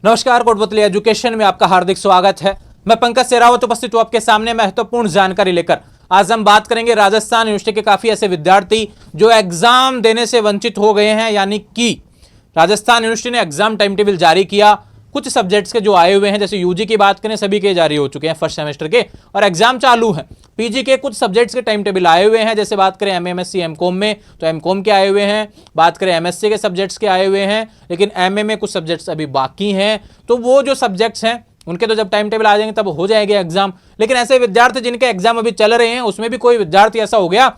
नमस्कार, कोटपुतली एजुकेशन में आपका हार्दिक स्वागत है। मैं पंकज सेरावत उपस्थित हूं आपके सामने महत्वपूर्ण जानकारी लेकर। आज हम बात करेंगे राजस्थान यूनिवर्सिटी के काफी ऐसे विद्यार्थी जो एग्जाम देने से वंचित हो गए हैं, यानी कि राजस्थान यूनिवर्सिटी ने एग्जाम टाइम टेबल जारी किया। कुछ सब्जेक्ट्स के जो आए हुए हैं, जैसे यूजी की बात करें, सभी के जारी हो चुके हैं फर्स्ट सेमेस्टर के और एग्जाम चालू हैं। पीजी के कुछ सब्जेक्ट्स के टाइम टेबल आए हुए हैं, जैसे बात करें एमएमएससी एमकॉम में तो एमकॉम के आए हुए हैं, बात करें एमएससी के सब्जेक्ट्स के आए हुए हैं, लेकिन एमए में कुछ सब्जेक्ट्स अभी बाकी हैं। तो वो जो सब्जेक्ट्स हैं उनके तो जब टाइम टेबल आ जाएंगे तब हो जाएंगे एग्जाम। लेकिन ऐसे विद्यार्थी जिनके एग्जाम अभी चल रहे हैं, उसमें भी कोई विद्यार्थी ऐसा हो गया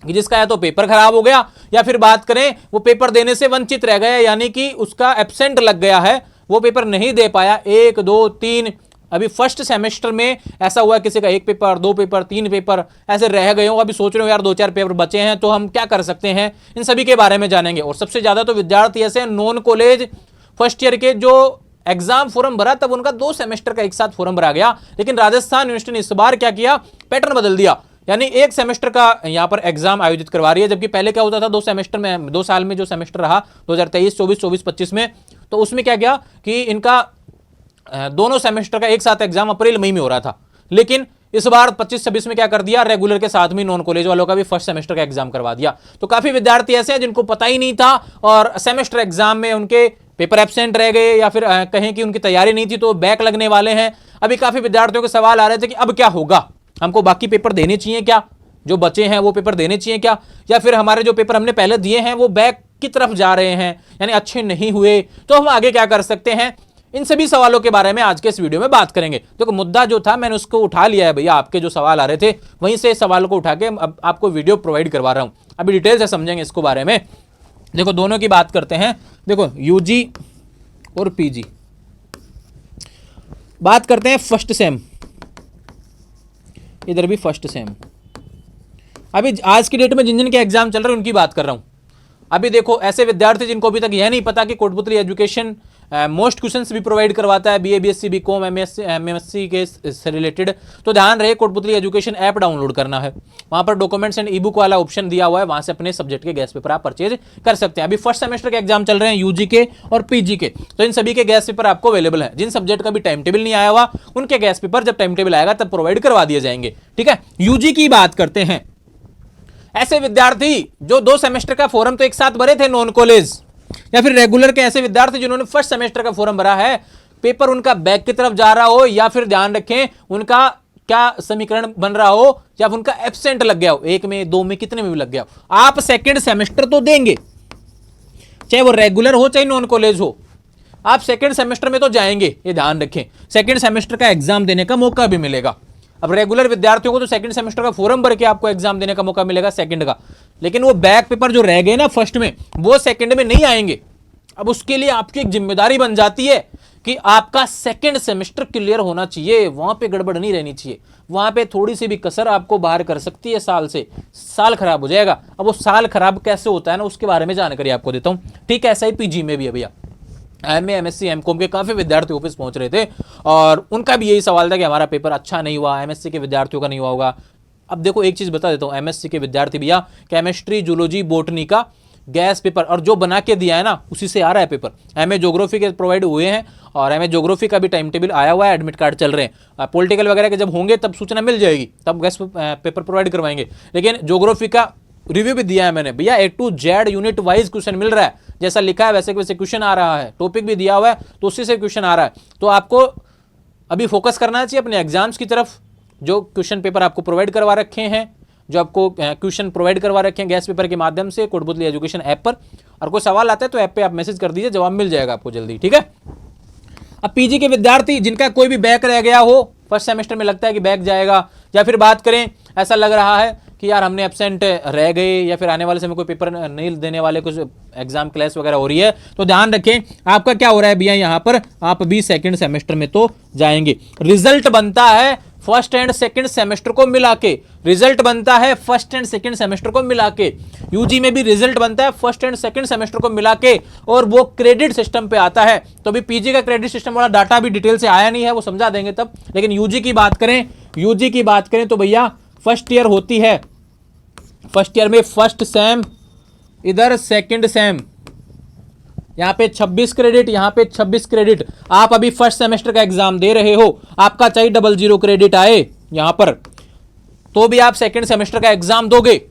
कि जिसका या तो पेपर खराब हो गया या फिर बात करें वो पेपर देने से वंचित रह गया, यानी कि उसका एब्सेंट लग गया है, वो पेपर नहीं दे पाया। 1, 2, 3 अभी फर्स्ट सेमेस्टर में ऐसा हुआ, किसी का 1 पेपर, 2 पेपर, 3 पेपर ऐसे रह गए हो। अभी सोच रहे हो यार 2-4 पेपर बचे हैं तो हम क्या कर सकते हैं, इन सभी के बारे में जानेंगे। और सबसे ज्यादा तो विद्यार्थी ऐसे नॉन कॉलेज फर्स्ट ईयर के जो एग्जाम फॉर्म भरा, तब उनका 2 सेमेस्टर का एक साथ फॉर्म भरा गया। लेकिन राजस्थान यूनिवर्सिटी ने इस बार क्या किया, पैटर्न बदल दिया, यानी 1 सेमेस्टर का यहां पर एग्जाम आयोजित करवा रही है। जबकि पहले क्या होता था, 2 सेमेस्टर में, 2 साल में जो सेमेस्टर रहा 2023, 24, 24-25 में, तो उसमें क्या किया कि इनका दोनों सेमेस्टर का एक साथ एग्जाम अप्रैल मई में हो रहा था। लेकिन इस बार 25-26 में क्या कर दिया, रेगुलर के साथ में नॉन कॉलेज वालों का भी फर्स्ट सेमेस्टर का एग्जाम करवा दिया। तो काफी विद्यार्थी ऐसे हैं जिनको पता ही नहीं था और सेमेस्टर एग्जाम में उनके पेपर एब्सेंट रह गए, या फिर कहें कि उनकी तैयारी नहीं थी तो बैक लगने वाले हैं। अभी काफी विद्यार्थियों के सवाल आ रहे थे कि अब क्या होगा, हमको बाकी पेपर देने चाहिए क्या, जो बचे हैं वो पेपर देने चाहिए क्या, या फिर हमारे जो पेपर हमने पहले दिए हैं वो बैक की तरफ जा रहे हैं, यानी अच्छे नहीं हुए, तो हम आगे क्या कर सकते हैं। इन सभी सवालों के बारे में आज के इस वीडियो में बात करेंगे। देखो मुद्दा जो था मैंने उसको उठा लिया है भैया, आपके जो सवाल आ रहे थे वहीं से सवालों को उठा के अब आपको वीडियो प्रोवाइड करवा रहा हूं। अभी डिटेल से समझेंगे इसको बारे में। देखो दोनों की बात करते हैं। देखो यूजी और पीजी, बात करते हैं फर्स्ट सेम, इधर भी फर्स्ट सेम। अभी आज की डेट में जिन जिन के एग्जाम चल रहे हैं उनकी बात कर रहा हूं। अभी देखो ऐसे विद्यार्थी जिनको अभी तक यह नहीं पता कि कोटपुतली एजुकेशन मोस्ट क्वेश्चंस भी प्रोवाइड करवाता है बीए बीएससी बीकॉम एमएससी के से रिलेटेड, तो ध्यान रहे कोटपुतली एजुकेशन ऐप डाउनलोड करना है। वहां पर डॉक्यूमेंट्स एंड ई बुक वाला ऑप्शन दिया हुआ है, वहां से अपने सब्जेक्ट के गेस्ट पेपर आप परचेज कर सकते हैं। अभी फर्स्ट सेमेस्टर के एग्जाम चल रहे हैं यूजी के और पीजी के, तो इन सभी के गेस्ट पेपर आपको अवेलेबल है। जिन सब्जेक्ट का भी टाइम टेबल नहीं आया हुआ उनके गेस्ट पेपर जब टाइम टेबल आएगा तब प्रोवाइड करवा दिए जाएंगे। ठीक है, यूजी की बात करते हैं। ऐसे विद्यार्थी जो 2 सेमेस्टर का फॉर्म तो एक साथ भरे थे नॉन कॉलेज, या फिर रेगुलर के ऐसे विद्यार्थी जिन्होंने फर्स्ट सेमेस्टर का फॉर्म भरा है, पेपर उनका बैक की तरफ जा रहा हो, या फिर ध्यान रखें उनका क्या समीकरण बन रहा हो, या फिर उनका एब्सेंट लग गया हो, 1 में 2 में कितने में भी लग गया हो, आप सेकेंड सेमेस्टर तो देंगे, चाहे वो रेगुलर हो चाहे नॉन कॉलेज हो, आप सेकेंड सेमेस्टर में तो जाएंगे। ये ध्यान रखें, सेकेंड सेमेस्टर का एग्जाम देने का मौका भी मिलेगा। अब रेगुलर विद्यार्थियों को तो सेकंड सेमेस्टर का फॉर्म भर के आपको एग्जाम देने का मौका मिलेगा सेकंड का, लेकिन वो बैक पेपर जो रह गए ना फर्स्ट में, वो सेकंड में नहीं आएंगे। अब उसके लिए आपकी एक जिम्मेदारी बन जाती है कि आपका सेकंड सेमेस्टर क्लियर होना चाहिए, वहां पे गड़बड़ नहीं रहनी चाहिए। वहां पे थोड़ी सी भी कसर आपको बाहर कर सकती है, साल खराब हो जाएगा। अब वो साल खराब कैसे होता है ना, उसके बारे में जानकारी आपको देता हूं। ठीक है, ऐसा ही पीजी में भी है भैया। एमए एमएससी एमकॉम के काफी विद्यार्थी ऑफिस पहुंच रहे थे और उनका भी यही सवाल था कि हमारा पेपर अच्छा नहीं हुआ, एमएससी के विद्यार्थियों का नहीं हुआ होगा। अब देखो एक चीज बता देता हूं, एमएससी के विद्यार्थी भैया केमिस्ट्री जूलॉजी बॉटनी का गैस पेपर और जो बना के दिया है ना उसी से आ रहा है पेपर। एमए ज्योग्राफी के प्रोवाइड हुए हैं और एमए ज्योग्राफी का भी टाइम टेबल आया हुआ है, एडमिट कार्ड चल रहे हैं। पॉलिटिकल वगैरह के जब होंगे तब सूचना मिल जाएगी, तब गैस पेपर प्रोवाइड करवाएंगे। लेकिन ज्योग्राफी का रिव्यू भी दिया है मैंने भैया, A to Z unit wise question मिल रहा है, जैसा लिखा है वैसे वैसे क्वेश्चन आ रहा है, टॉपिक भी दिया हुआ है तो उसी से क्वेश्चन आ रहा है। तो आपको अभी फोकस करना चाहिए अपने एग्जाम्स की तरफ। जो क्वेश्चन पेपर आपको प्रोवाइड करवा रखे हैं, जो आपको क्वेश्चन प्रोवाइड करवा रखे हैं गैस पेपर के माध्यम से कोटपुतली एजुकेशन ऐप पर, और कोई सवाल आता है तो ऐप पे आप मैसेज कर दीजिए, जवाब मिल जाएगा आपको जल्दी। ठीक है, अब पीजी के विद्यार्थी जिनका कोई भी बैक रह गया हो, फर्स्ट सेमेस्टर में लगता है कि बैक जाएगा, या फिर बात करें ऐसा लग रहा है कि यार हमने एब्सेंट रह गए, या फिर आने वाले समय कोई पेपर नहीं देने वाले, कुछ एग्जाम क्लास वगैरह हो रही है, तो ध्यान रखें आपका क्या हो रहा है भैया, यहाँ पर आप भी सेकंड सेमेस्टर में तो जाएंगे। रिजल्ट बनता है फर्स्ट एंड सेकंड सेमेस्टर को मिला के, रिजल्ट बनता है फर्स्ट एंड सेकंड सेमेस्टर को मिला के। यूजी में भी रिजल्ट बनता है फर्स्ट एंड सेकंड सेमेस्टर को मिला के, और वो क्रेडिट सिस्टम पे आता है। तो अभी पीजी का क्रेडिट सिस्टम वाला डाटा भी डिटेल से आया नहीं है, वो समझा देंगे तब। लेकिन यूजी की बात करें तो भैया फर्स्ट ईयर होती है, फर्स्ट ईयर में फर्स्ट सेम, इधर सेकंड सेम, यहाँ पे 26 क्रेडिट, यहाँ पे 26 क्रेडिट। आप अभी फर्स्ट सेमेस्टर का एग्जाम दे रहे हो, आपका चाहे 00 क्रेडिट आए यहां पर, तो भी आप सेकंड सेमेस्टर का एग्जाम दोगे।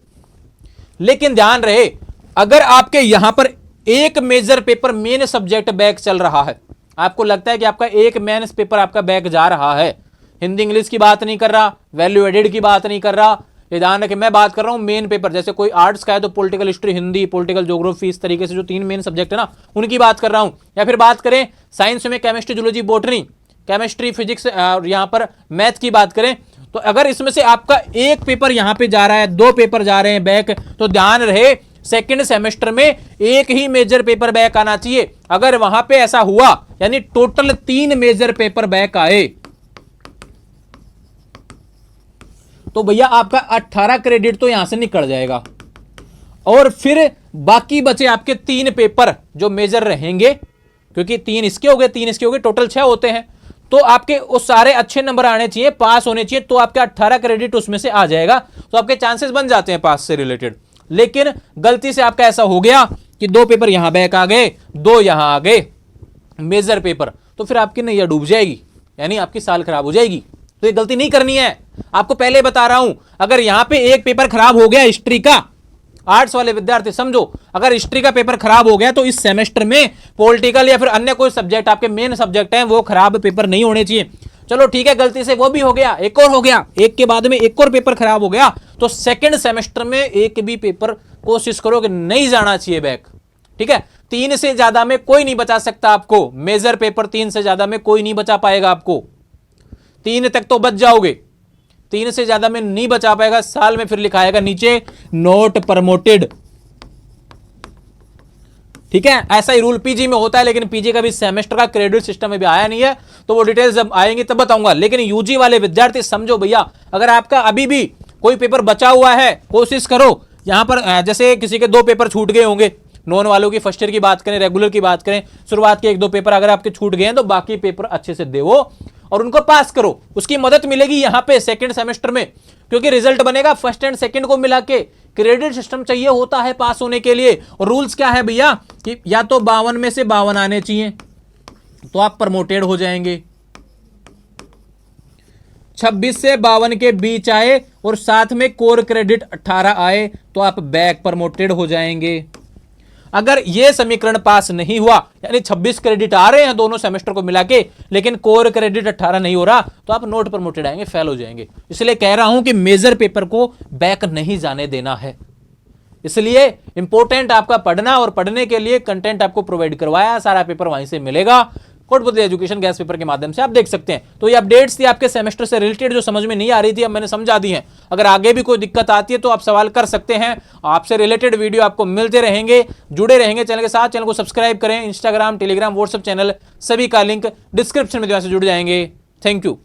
लेकिन ध्यान रहे, अगर आपके यहां पर एक major paper main subject back चल रहा है, आपको लगता है कि आपका एक मेन पेपर आपका बैक जा रहा है, हिंदी इंग्लिश की बात नहीं कर रहा, वैल्यू एडेड की बात नहीं कर रहा, ये ध्यान रखें, मैं बात कर रहा हूं मेन पेपर। जैसे कोई आर्ट्स का है तो political history, Hindi, political geography, इस तरीके से जो 3 मेन सब्जेक्ट है ना, उनकी बात कर रहा हूं। या फिर बात करें साइंस में chemistry, zoology, botany, chemistry, physics, यहां पर मैथ की बात करें, तो अगर इसमें से आपका एक पेपर यहां पे जा रहा है, 2 पेपर जा रहे हैं बैक, तो ध्यान रहे सेकंड सेमेस्टर में एक ही मेजर पेपर बैक आना चाहिए। अगर वहां पे ऐसा हुआ, यानी टोटल 3 मेजर पेपर बैक आए, तो भैया आपका 18 क्रेडिट तो यहां से निकल जाएगा। और फिर बाकी बचे आपके 3 पेपर जो मेजर रहेंगे, क्योंकि 3 इसके हो गए, 3 इसके हो गए, टोटल 6 होते हैं, तो आपके उस सारे अच्छे नंबर आने चाहिए, पास होने चाहिए, तो आपके 18 क्रेडिट उसमें से आ जाएगा, तो आपके चांसेस बन जाते हैं पास से रिलेटेड। लेकिन गलती से आपका ऐसा हो गया कि 2 पेपर यहां बैक आ गए, 2 यहां आ गए मेजर पेपर, तो फिर आपकी नैया डूब जाएगी, यानी आपकी साल खराब हो जाएगी। तो ये गलती नहीं करनी है, आपको पहले बता रहा हूं। अगर यहां पे एक पेपर खराब हो गया हिस्ट्री का, आर्ट्स वाले विद्यार्थी समझो, अगर हिस्ट्री का पेपर खराब हो गया तो इस सेमेस्टर में पॉलिटिकल या फिर अन्य कोई सब्जेक्ट आपके मेन सब्जेक्ट हैं, वो खराब पेपर नहीं होने चाहिए। चलो ठीक है, गलती से वो भी हो गया, एक और हो गया, एक के बाद में एक और पेपर खराब हो गया, तो सेकंड सेमेस्टर में एक भी पेपर कोशिश करो कि नहीं जाना चाहिए बैक। ठीक है, 3 से ज्यादा में कोई नहीं बचा सकता आपको, मेजर पेपर 3 से ज्यादा में कोई नहीं बचा पाएगा आपको। 3 तक तो बच जाओगे, 3 से ज्यादा में नहीं बचा पाएगा, साल में फिर लिखाएगा नीचे नॉट प्रमोटेड। ठीक है, ऐसा ही रूल पीजी में होता है, लेकिन पीजी का भी सेमेस्टर का क्रेडिट सिस्टम अभी आया नहीं है, तो वो डिटेल्स जब आएंगी तब बताऊंगा। लेकिन यूजी वाले विद्यार्थी समझो भैया, अगर आपका अभी भी कोई पेपर बचा हुआ है, कोशिश करो यहां पर, जैसे किसी के 2 पेपर छूट गए होंगे, नॉन वालों की फर्स्ट ईयर की बात करें, रेगुलर की बात करें, शुरुआत के 1-2 पेपर अगर आपके छूट गए हैं, तो बाकी पेपर अच्छे से देवो और उनको पास करो, उसकी मदद मिलेगी यहां पे सेकंड सेमेस्टर में, क्योंकि रिजल्ट बनेगा फर्स्ट एंड सेकंड को मिला के। क्रेडिट सिस्टम चाहिए होता है पास होने के लिए, और रूल्स क्या है भैया कि या तो 52 में से 52 आने चाहिए तो आप प्रमोटेड हो जाएंगे, 26 से 52 के बीच आए और साथ में कोर क्रेडिट 18 आए तो आप बैक प्रमोटेड हो जाएंगे। अगर यह समीकरण पास नहीं हुआ, यानी 26 क्रेडिट आ रहे हैं दोनों सेमेस्टर को मिला के, लेकिन कोर क्रेडिट 18 नहीं हो रहा, तो आप नोट प्रमोटेड आएंगे, फेल हो जाएंगे। इसलिए कह रहा हूं कि मेजर पेपर को बैक नहीं जाने देना है। इसलिए इंपॉर्टेंट आपका पढ़ना, और पढ़ने के लिए कंटेंट आपको प्रोवाइड करवाया, सारा पेपर वहीं से मिलेगा, कोटपुतली एजुकेशन गैस पेपर के माध्यम से आप देख सकते हैं। तो ये अपडेट्स थी आपके सेमेस्टर से रिलेटेड, जो समझ में नहीं आ रही थी अब मैंने समझा दी है। अगर आगे भी कोई दिक्कत आती है तो आप सवाल कर सकते हैं, आपसे रिलेटेड वीडियो आपको मिलते रहेंगे, जुड़े रहेंगे चैनल के साथ। चैनल को सब्सक्राइब करें, इंस्टाग्राम, टेलीग्राम, व्हाट्सएप चैनल सभी का लिंक डिस्क्रिप्शन में, जहां से जुड़ जाएंगे। Thank you.